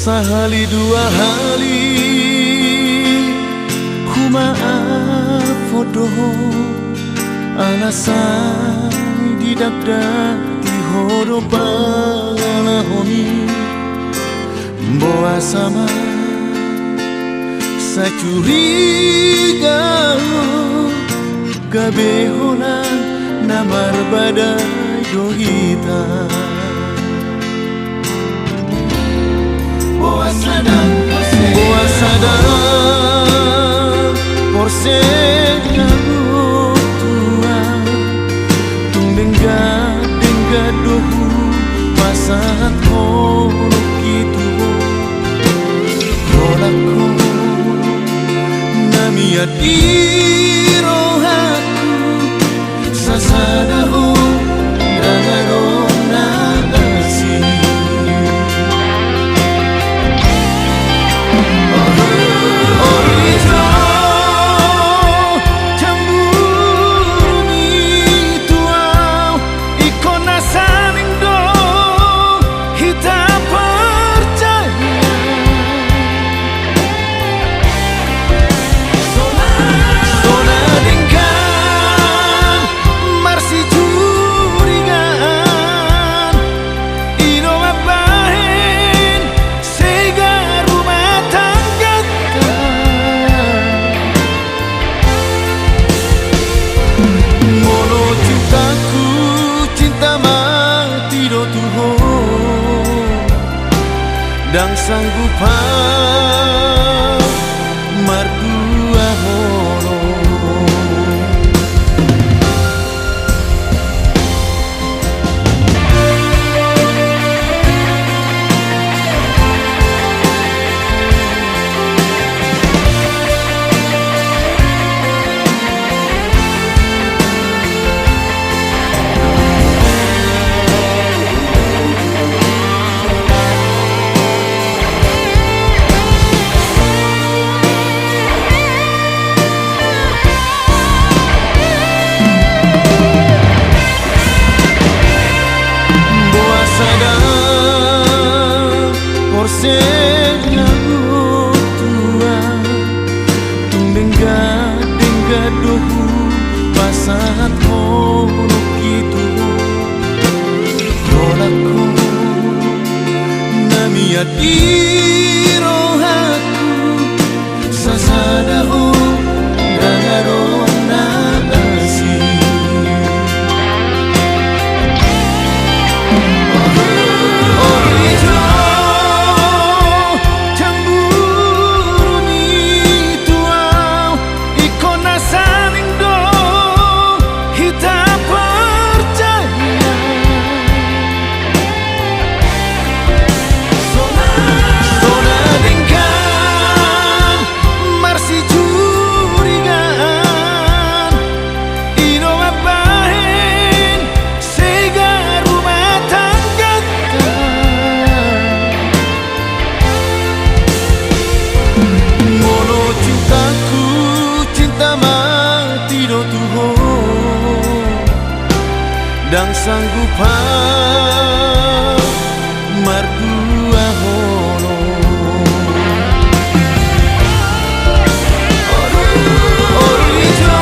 Sahali dua hali ku maaf fodoh alasan didakdak di horo pangalahomi boa sama sacuriga gabehonan namar badai dohita boa sadar porsennya tua tung denggak dohu pasat kono gitu rolako namiat irohaku sasadahu dangarona nasi dan sanggup mardua hono porsennya tua tung denggak dohu pasat kono gitu rolako namiat irohaku sasadahu dangarona nasi dan sanggup mardua hono orijo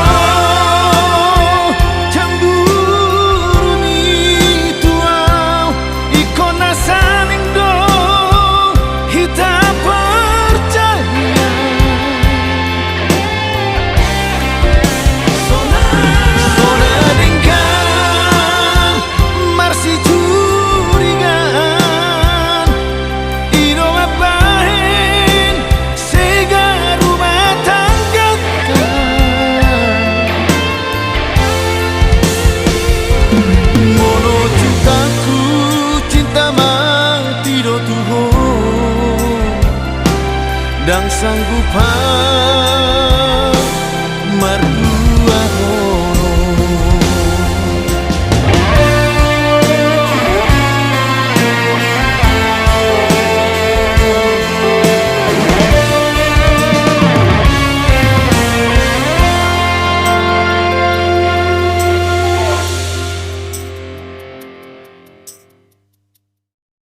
cemburu ni tuau ikona saling do kita percaya dan sanggup